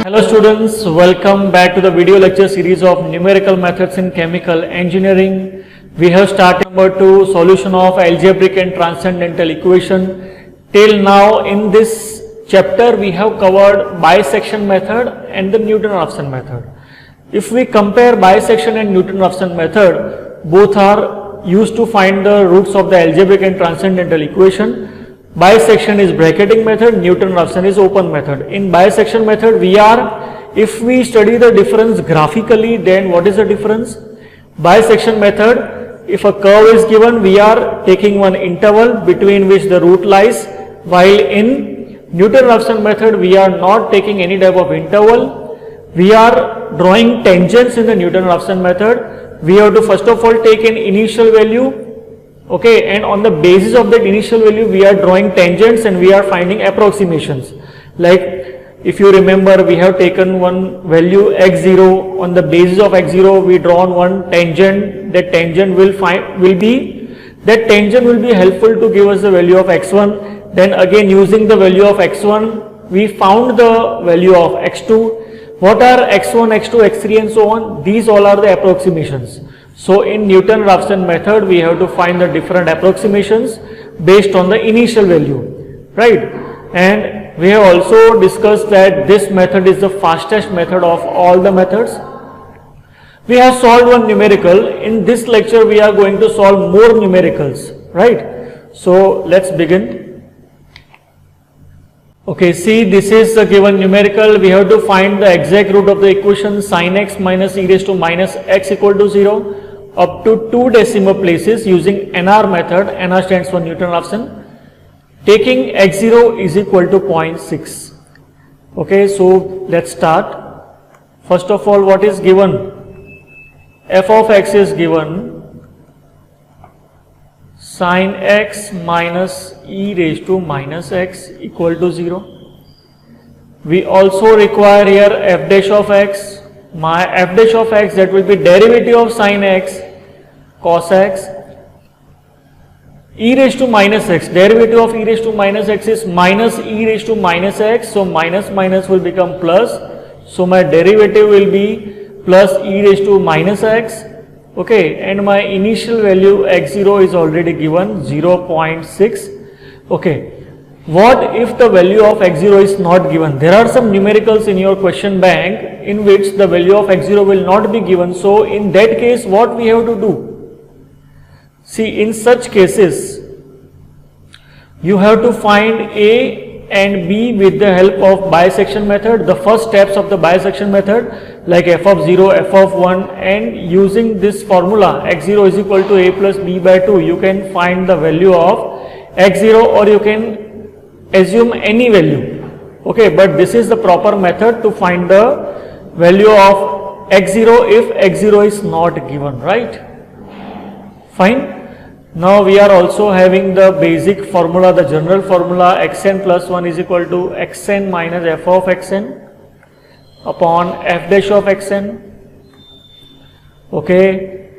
Hello students, welcome back to the video lecture series of numerical methods in chemical engineering. We have started number 2, solution of algebraic and transcendental equation. Till now in this chapter we have covered bisection method and the Newton-Raphson method. If we compare bisection and Newton-Raphson method, both are used to find the roots of the algebraic and transcendental equation. Bisection is bracketing method, Newton-Raphson is open method. In bisection method, if we study the difference graphically, then what is the difference? Bisection method, if a curve is given, we are taking one interval between which the root lies, while in Newton-Raphson method, we are not taking any type of interval. We are drawing tangents in the Newton-Raphson method. We have to first of all take an initial value. Okay, and on the basis of that initial value, we are drawing tangents and we are finding approximations. Like if you remember, we have taken one value x0. On the basis of x0, we drawn one tangent. That tangent will be helpful to give us the value of x1. Then again, using the value of x1, we found the value of x2. What are x1, x2, x3, and so on? These all are the approximations. So in Newton-Raphson method, we have to find the different approximations based on the initial value, right? And we have also discussed that this method is the fastest method of all the methods. We have solved one numerical. In this lecture, we are going to solve more numericals, right? So let's begin. Okay, see, this is a given numerical. We have to find the exact root of the equation sin x minus e raised to minus x equal to 0. Up to 2 decimal places using NR method. NR stands for Newton-Raphson. Taking x0 is equal to 0.6. Okay, so let's start. First of all, what is given? F of x is given sin x minus e raised to minus x equal to 0. We also require here f dash of x. My f dash of x, that will be derivative of sin x cos x, e raised to minus x, derivative of e raised to minus x is minus e raised to minus x, so minus minus will become plus, so my derivative will be plus e raised to minus x, okay, and my initial value x0 is already given 0.6, okay. What if the value of x0 is not given? There are some numericals in your question bank in which the value of x0 will not be given, so in that case what we have to do? See, in such cases, you have to find A and B with the help of bisection method. The first steps of the bisection method, like f of 0, f of 1, and using this formula x0 is equal to a plus b by 2, you can find the value of x0, or you can assume any value. Okay, but this is the proper method to find the value of x0 if x0 is not given, right? Fine. Now we are also having the basic formula, the general formula xn plus 1 is equal to xn minus f of xn upon f dash of xn. Okay,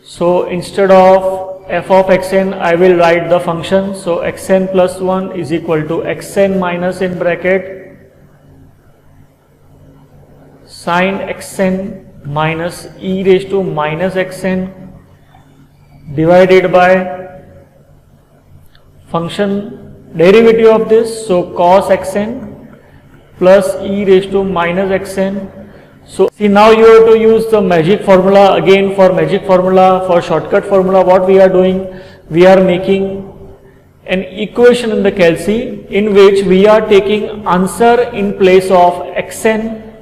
so instead of f of xn, I will write the function. So xn plus 1 is equal to xn minus in bracket sin xn minus e raised to minus xn divided by function derivative of this, so cos xn plus e raised to minus xn. So see, now you have to use the magic formula. Again, for magic formula, for shortcut formula, what we are doing, we are making an equation in the calc in which we are taking answer in place of xn.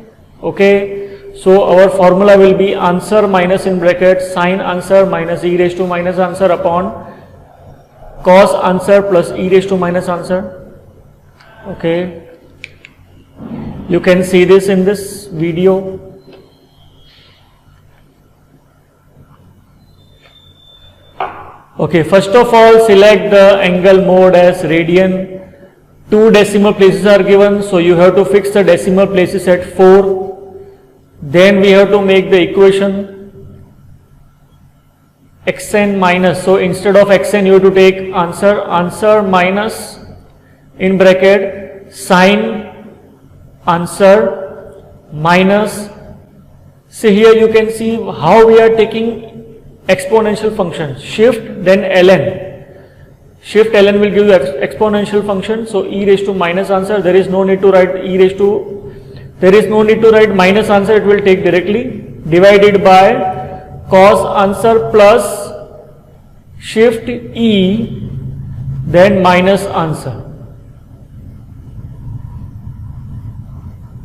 Okay, so our formula will be answer minus in bracket sin answer minus e raised to minus answer upon cos answer plus e raised to minus answer. Okay, you can see this in this video. Okay, first of all, select the angle mode as radian. 2 decimal places are given, so you have to fix the decimal places at 4. Then we have to make the equation xn minus, so instead of xn you have to take answer minus in bracket sin answer minus, see here you can see how we are taking exponential functions, shift then ln. Shift ln will give you exponential function, so e raised to minus answer, there is no need to write minus answer, it will take directly, divided by cos answer plus shift e then minus answer.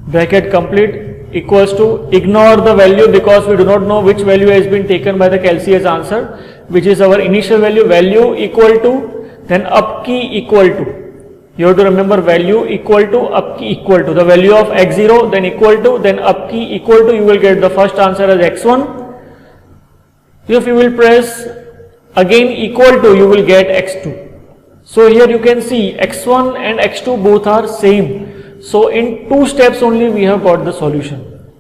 Bracket complete, equals to, ignore the value because we do not know which value has been taken by the calci as answer, which is our initial value equal to, then up key equal to. You have to remember value equal to, up key equal to. The value of x0 then equal to, then up key equal to, you will get the first answer as x1. If you will press again equal to, you will get x2. So here you can see x1 and x2 both are same. So in 2 steps only we have got the solution.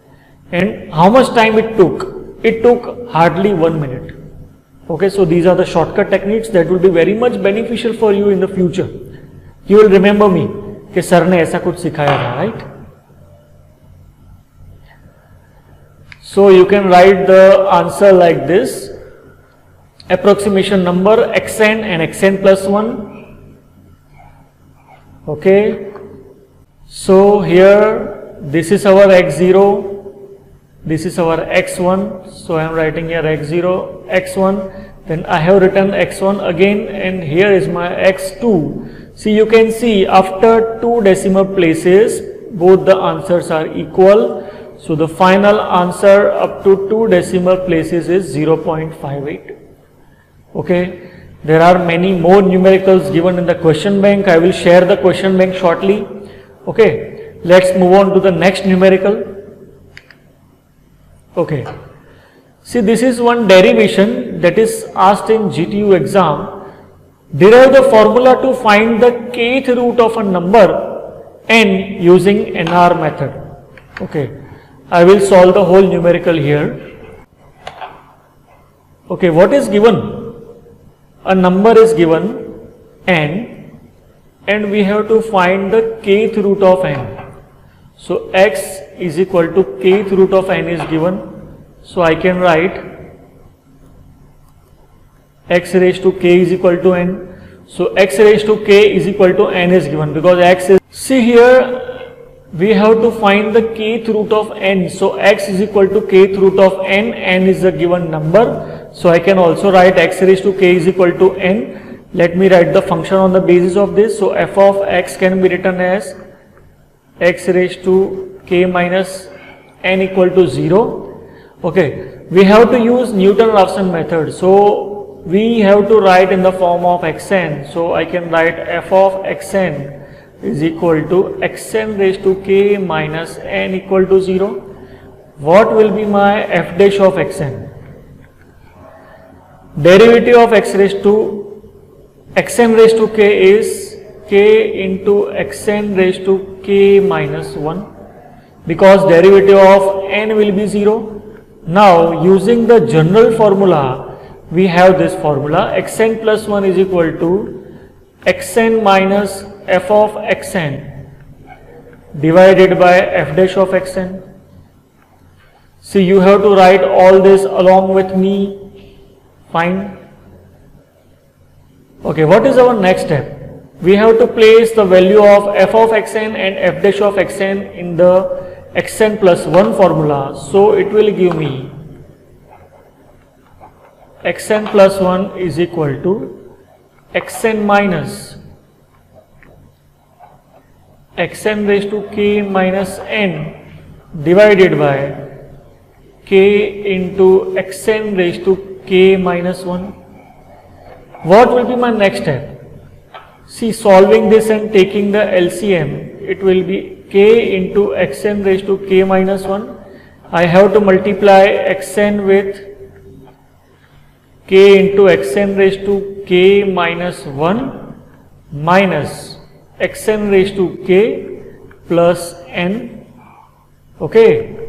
And how much time it took? It took hardly 1 minute. Okay, so these are the shortcut techniques that will be very much beneficial for you in the future. You will remember me कि sir ने ऐसा कुछ सिखाया था, right? So you can write the answer like this: approximation number xn and xn plus 1. Okay, so here this is our x0. This is our x1, so I am writing here x0, x1, then I have written x1 again, and here is my x2. See, you can see after 2 decimal places, both the answers are equal. So the final answer up to 2 decimal places is 0.58. Okay, there are many more numericals given in the question bank. I will share the question bank shortly. Okay, let's move on to the next numerical. Okay, see, this is one derivation that is asked in GTU exam. Derive the formula to find the kth root of a number n using NR method. Okay, I will solve the whole numerical here. Okay, what is given? A number is given n and we have to find the kth root of n. So x is equal to kth root of n is given. So I can write x raised to k is equal to n. So x raised to k is equal to n is given because x is, see here we have to find the kth root of n. So x is equal to kth root of n, n is a given number. So I can also write x raised to k is equal to n. Let me write the function on the basis of this. So f of x can be written as x raised to k minus n equal to 0. Okay, we have to use Newton-Raphson method. So we have to write in the form of xn. So I can write f of xn is equal to xn raised to k minus n equal to 0. What will be my f dash of xn? Derivative of x raised to xn raised to k is k into xn raised to k minus 1 because derivative of n will be 0. Now using the general formula, we have this formula xn plus 1 is equal to xn minus f of xn divided by f dash of xn. See, you have to write all this along with me. Fine. Okay, what is our next step? We have to place the value of f of xn and f dash of xn in the xn plus 1 formula. So it will give me xn plus 1 is equal to xn minus xn raised to k minus n divided by k into xn raised to k minus 1. What will be my next step? See, solving this and taking the LCM, it will be k into xn raised to k minus 1. I have to multiply xn with k into xn raised to k minus 1 minus xn raised to k plus n. Okay.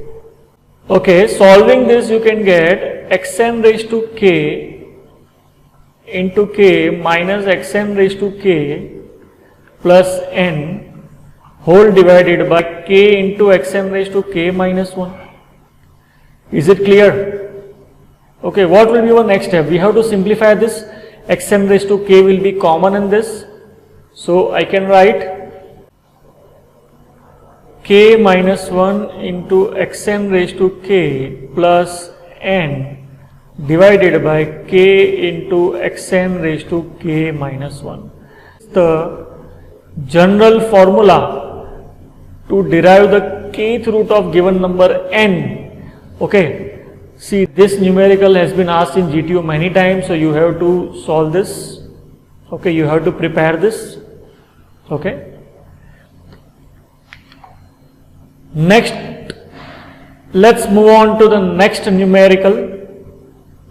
Okay, solving this you can get xn raised to k into k minus xn raised to k plus n. whole divided by k into xn raised to k minus 1. Is it clear? Okay, what will be our next step? We have to simplify this. Xn raised to k will be common in this. So I can write k minus 1 into xn raised to k plus n divided by k into xn raised to k minus 1. The general formula to derive the kth root of given number n. Okay, see, this numerical has been asked in GTO many times, so you have to solve this. Okay, you have to prepare this. Okay. Next, let's move on to the next numerical.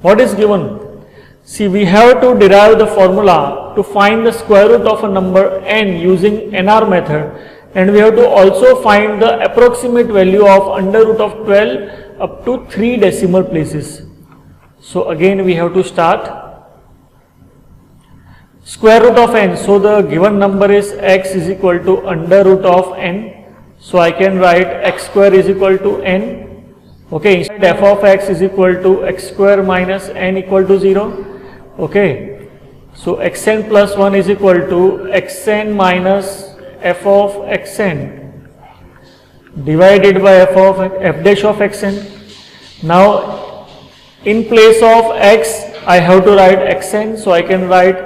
What is given? See, we have to derive the formula to find the square root of a number n using NR method, and we have to also find the approximate value of under root of 12 up to 3 decimal places. So again we have to start. Square root of n, so the given number is x is equal to under root of n. So I can write x square is equal to n. Okay, instead f of x is equal to x square minus n equal to 0. Okay, so xn plus 1 is equal to xn minus f of xn divided by f dash of xn. Now in place of x I have to write xn, so I can write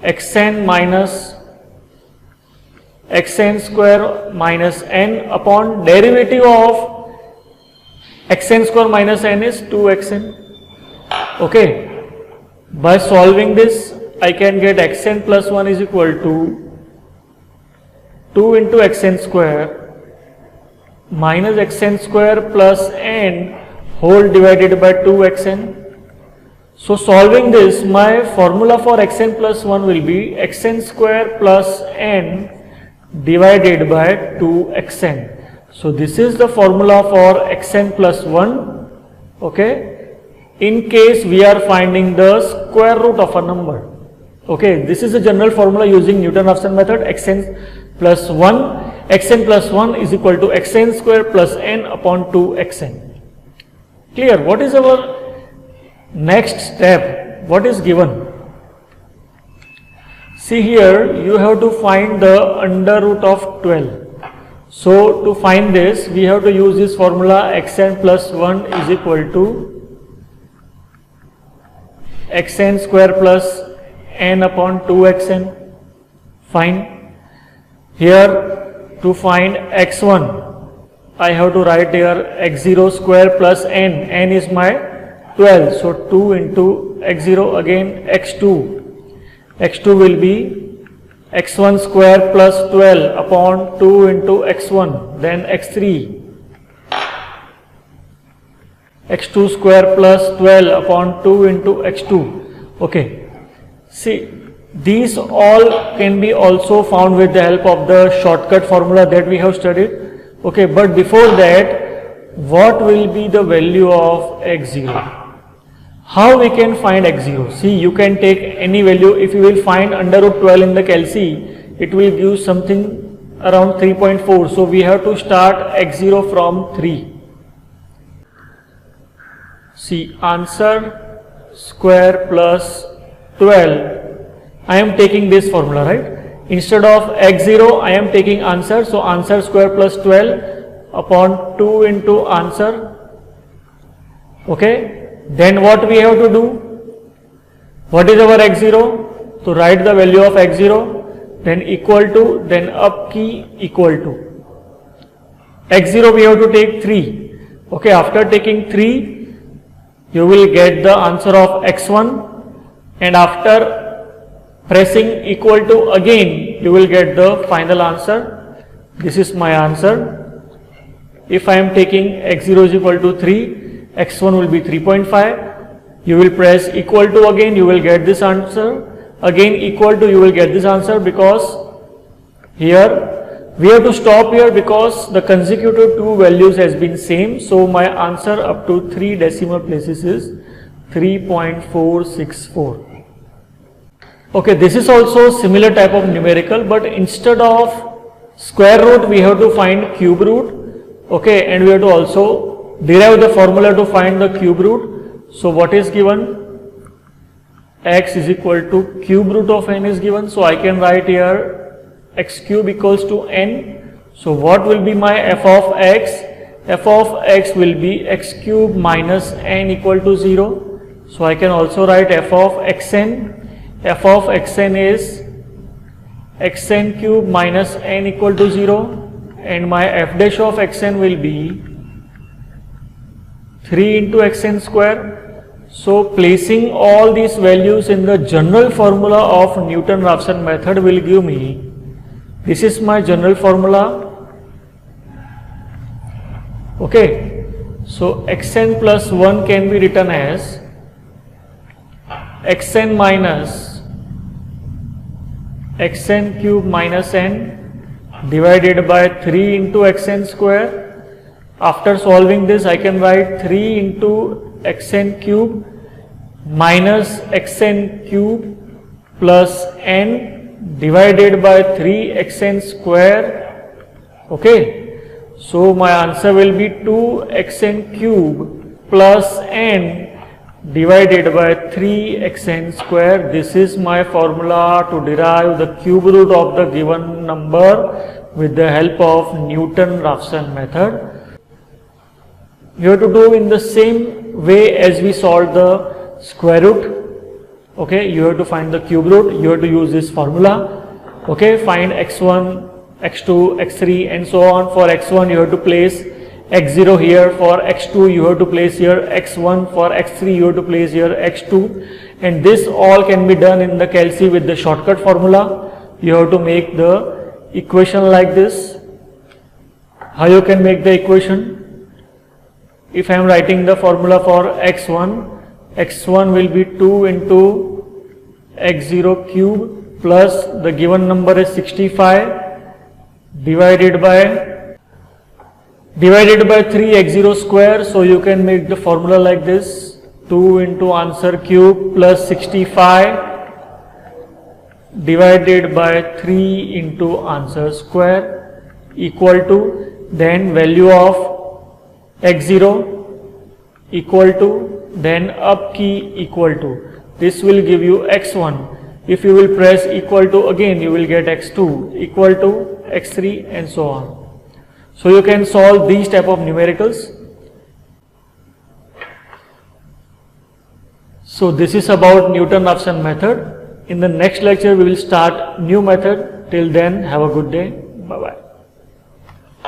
xn minus xn square minus n upon derivative of xn square minus n is 2xn. Okay, by solving this I can get xn plus 1 is equal to 2 into xn square minus xn square plus n whole divided by 2xn. So solving this, my formula for xn plus 1 will be xn square plus n divided by 2xn. So this is the formula for xn plus 1. Okay, in case we are finding the square root of a number. Okay, this is a general formula using Newton-Raphson method. xn plus 1 is equal to xn square plus n upon 2xn. Clear? What is our next step? What is given? See, here you have to find the under root of 12. So to find this we have to use this formula. Xn plus 1 is equal to xn square plus n upon 2xn. Fine. Here to find x1 I have to write here x0 square plus n is my 12, so 2 into x0, again x2 will be x1 square plus 12 upon 2 into x1, then x2 square plus 12 upon 2 into x2. Okay, see, these all can be also found with the help of the shortcut formula that we have studied. Okay, but before that, what will be the value of x0? How we can find x0? See, you can take any value. If you will find under root 12 in the calc, it will give something around 3.4. So we have to start x0 from 3. See, answer square plus 12. I am taking this formula, right? Instead of x0, I am taking answer. So answer square plus 12 upon 2 into answer. Okay. Then what we have to do? What is our x0? To write the value of x0, then equal to, then up key equal to. x0 we have to take 3. Okay, after taking 3, you will get the answer of x1, and after pressing equal to again, you will get the final answer. This is my answer. If I am taking x0 is equal to 3, x1 will be 3.5. You will press equal to again, you will get this answer. Again equal to, you will get this answer, because here we have to stop here because the consecutive two values has been same. So my answer up to 3 decimal places is 3.464. Okay, this is also similar type of numerical, but instead of square root we have to find cube root, okay, and we have to also derive the formula to find the cube root. So what is given? X is equal to cube root of n is given, so I can write here x cube equals to n. So what will be my f of x? F of x will be x cube minus n equal to 0. So I can also write f of xn. F of xn is xn cube minus n equal to 0, and my f dash of xn will be 3 into xn square. So placing all these values in the general formula of Newton-Raphson method will give me, this is my general formula, okay. So xn plus 1 can be written as xn minus xn cube minus n divided by 3 into xn square. After solving this, I can write 3 into xn cube minus xn cube plus n divided by 3 xn square, okay. So my answer will be 2 xn cube plus n divided by 3 xn square. This is my formula to derive the cube root of the given number with the help of Newton-Raphson method. You have to do in the same way as we solved the square root, okay. You have to find the cube root, you have to use this formula, okay. Find x1, x2, x3 and so on. For x1 you have to place x0 here, for x2 you have to place here x1, for x3 you have to place here x2, and this all can be done in the calc with the shortcut formula. You have to make the equation like this. How you can make the equation? If I am writing the formula for x1, x1 will be 2 into x0 cube plus the given number is 65 divided by 3 x0 square. So you can make the formula like this: 2 into answer cube plus 65 divided by 3 into answer square equal to, then value of x0 equal to, then up key equal to. This will give you x1. If you will press equal to, again you will get x2 equal to x3 and so on. So you can solve these type of numericals. So this is about Newton-Raphson method. In the next lecture we will start new method. Till then, have a good day. Bye bye.